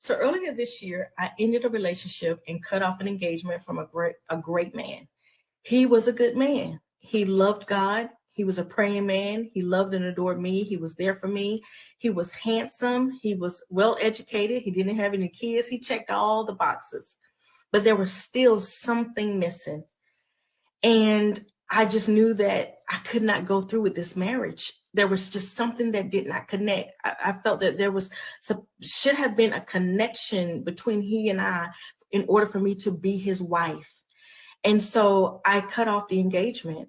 So earlier this year, I ended a relationship and cut off an engagement from a great man. He was a good man. He loved God. He was a praying man. He loved and adored me. He was there for me. He was handsome. He was well educated. He didn't have any kids. He checked all the boxes, but there was still something missing. And I just knew that I could not go through with this marriage. There was just something that did not connect. I felt that there was should have been a connection between he and I in order for me to be his wife. And so I cut off the engagement.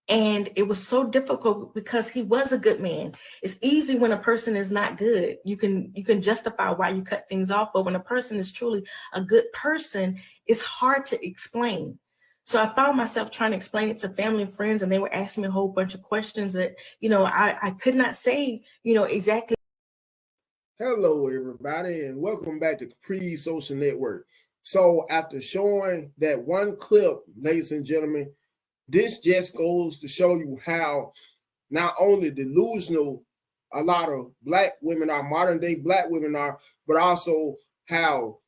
And it was so difficult because he was a good man. It's easy when a person is not good. You can justify why you cut things off, but when a person is truly a good person, it's hard to explain. So I found myself trying to explain it to family and friends, and they were asking me a whole bunch of questions that, I could not say, exactly. Hello, everybody, and welcome back to Capri Social Network. So, after showing that one clip, ladies and gentlemen, this just goes to show you how not only delusional a lot of black women are, modern day black women are, but also how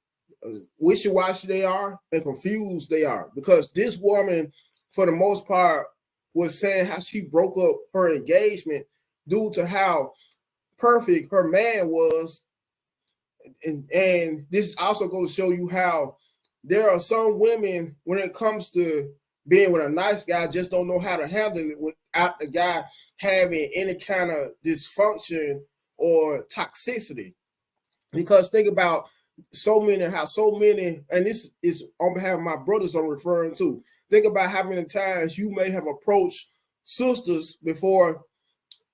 wishy washy they are and confused they are. Because this woman, for the most part, was saying how she broke up her engagement due to how perfect her man was. And this also goes to show you how there are some women, when it comes to being with a nice guy, just don't know how to handle it without the guy having any kind of dysfunction or toxicity. Because think about so many, and this is on behalf of my brothers I'm referring to. Think about how many times you may have approached sisters before.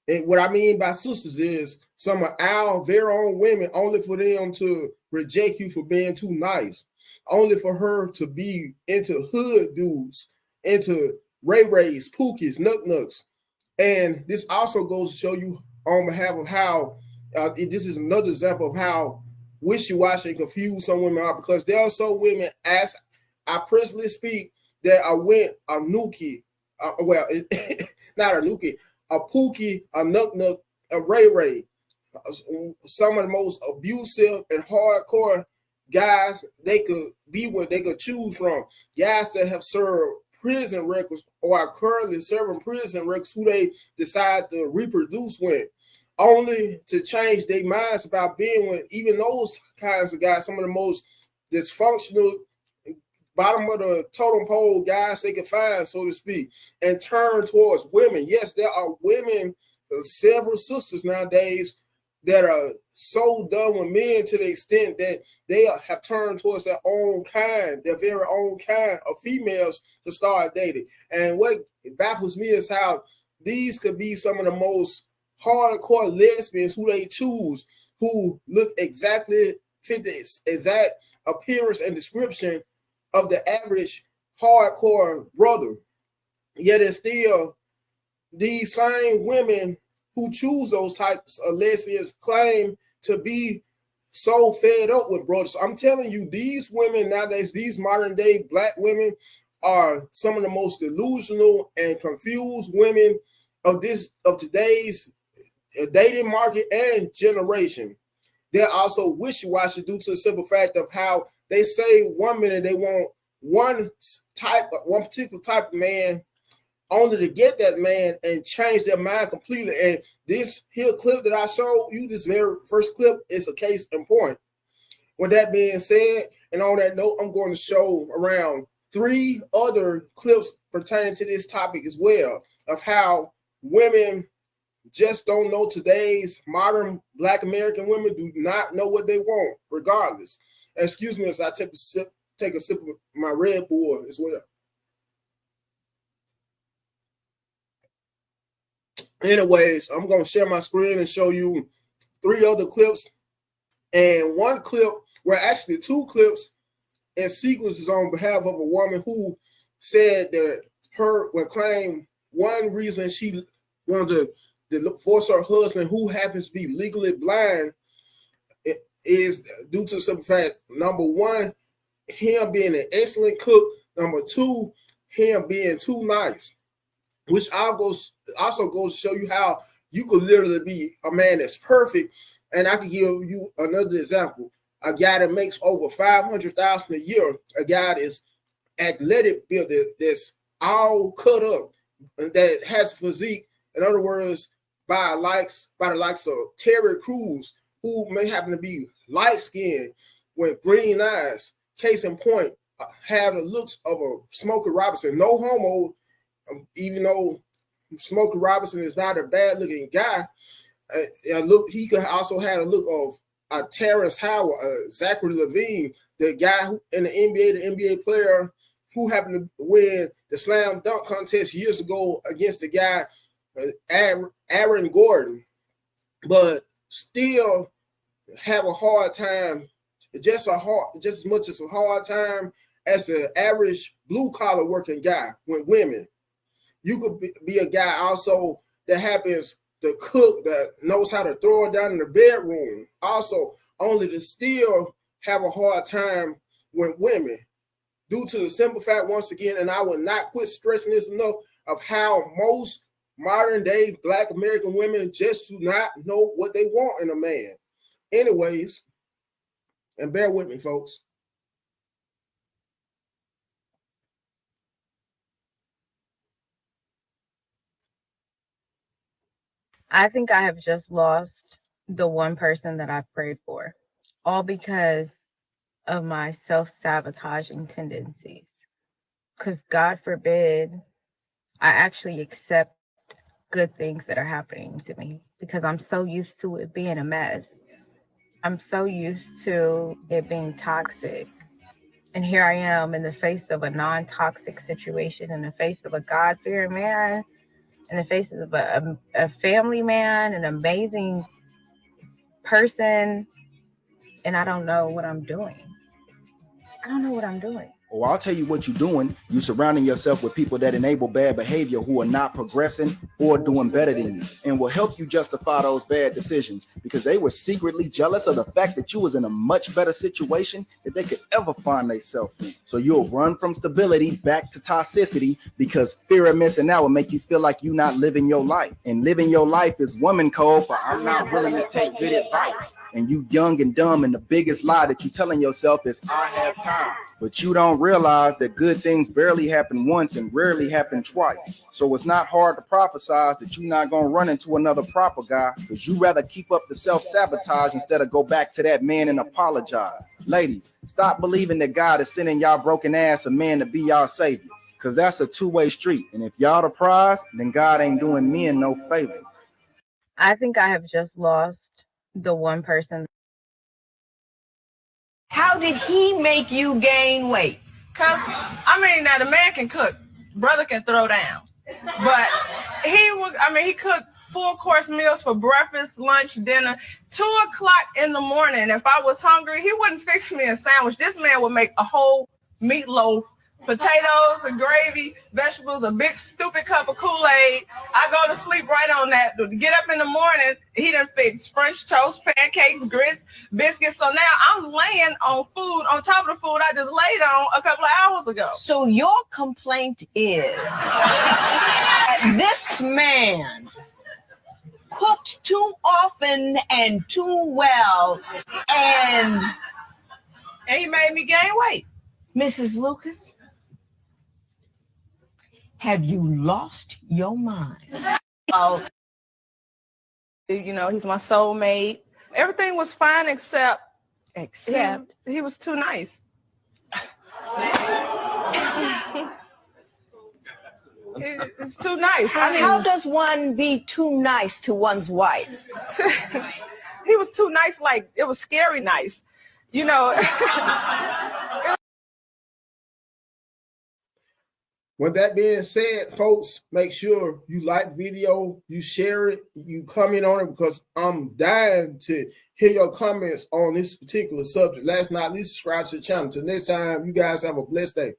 And what I mean by sisters is some of our very own women, only for them to reject you for being too nice, only for her to be into hood dudes, into Ray Rays, Pookies, Nook Nooks. And this also goes to show you on behalf of how this is another example of how wishy-washy and confused some women are, because there are some women, as I presently speak, that I went a Nuki, not a Nuki, a Pookie, a Nook Nook, a Ray Ray, some of the most abusive and hardcore guys they could be with, they could choose from. Guys that have served prison records or are currently serving prison records who they decide to reproduce with, only to change their minds about being with even those kinds of guys, some of the most dysfunctional, bottom of the totem pole guys they can find, so to speak, and turn towards women. Yes, there are women, several sisters nowadays, that are so done with men to the extent that they have turned towards their own kind, their very own kind of females to start dating. And what baffles me is how these could be some of the most hardcore lesbians who they choose, who look exactly, fit the exact appearance and description of the average hardcore brother. Yet it's still these same women who choose those types of lesbians claim to be so fed up with brothers. I'm telling you, these women nowadays, these modern day black women, are some of the most delusional and confused women of today's dating market and generation. They're also wishy-washy due to the simple fact of how they say 1 minute they want one particular type of man, only to get that man and change their mind completely. And this here clip that I showed you, this very first clip, is a case in point. With that being said, and on that note, I'm going to show around 3 other clips pertaining to this topic as well, of how women just don't know. Today's modern black American women do not know what they want, regardless. And excuse me as I take a sip of my Red Bull as well. Anyways, I'm going to share my screen and show you 3 other clips. And one clip, well, actually 2 clips and sequences on behalf of a woman who said that her would claim one reason she wanted to force her husband, who happens to be legally blind, is due to some fact. Number 1, him being an excellent cook. Number 2, him being too nice. Which also goes to show you how you could literally be a man that's perfect. And I could give you another example. a guy that makes over $500,000 a year, a guy that's athletic build that's all cut up, that has physique. In other words, by the likes of Terry Crews, who may happen to be light skinned with green eyes. Case in point, have the looks of a Smokey Robinson. No homo, even though Smokey Robinson is not a bad looking guy. He could also have a look of Terrence Howard, Zachary Levine, the guy who in the NBA, the NBA player who happened to win the slam dunk contest years ago against the guy Aaron Gordon, but still have a hard time, just as much as a hard time as an average blue collar working guy with women. You could be a guy also that happens to cook, that knows how to throw it down in the bedroom, also only to still have a hard time with women, due to the simple fact, once again, and I will not quit stressing this enough, of how most modern day Black American women just do not know what they want in a man. Anyways, and bear with me, folks. I think I have just lost the one person that I prayed for, all because of my self-sabotaging tendencies. Because God forbid I actually accept good things that are happening to me, because I'm so used to it being a mess. I'm so used to it being toxic. And here I am in the face of a non-toxic situation, in the face of a God-fearing man, in the face of a family man, an amazing person, and I don't know what I'm doing. I don't know what I'm doing. Oh, I'll tell you what you're doing. You're surrounding yourself with people that enable bad behavior, who are not progressing or doing better than you, and will help you justify those bad decisions because they were secretly jealous of the fact that you was in a much better situation that they could ever find themselves in. So you'll run from stability back to toxicity because fear of missing out will make you feel like you're not living your life. And living your life is woman code for I'm not willing to take good advice. And you young and dumb, and the biggest lie that you're telling yourself is I have time. But you don't realize that good things barely happen once and rarely happen twice. So it's not hard to prophesize that you're not going to run into another proper guy, because you rather keep up the self-sabotage instead of go back to that man and apologize. Ladies, stop believing that God is sending y'all broken ass a man to be y'all saviors, because that's a two-way street. And if y'all the prize, then God ain't doing men no favors. I think I have just lost the one person. How did he make you gain weight? Cause now the man can cook, brother can throw down, but he cooked full course meals for breakfast, lunch, dinner. 2 o'clock in the morning, if I was hungry, he wouldn't fix me a sandwich. This man would make a whole meatloaf, potatoes and gravy, vegetables, a big stupid cup of Kool-Aid. I go to sleep right on that. Get up in the morning, he done fix French toast, pancakes, grits, biscuits. So now I'm laying on food on top of the food I just laid on a couple of hours ago. So your complaint is this man cooked too often and too well, and he made me gain weight. Mrs. Lucas, have you lost your mind? Oh, he's my soulmate. Everything was fine except he was too nice. It's too nice. How does one be too nice to one's wife? He was too nice, like it was scary nice. With that being said, folks, make sure you like the video, you share it, you comment on it, because I'm dying to hear your comments on this particular subject. Last but not least, subscribe to the channel. Till next time, you guys have a blessed day.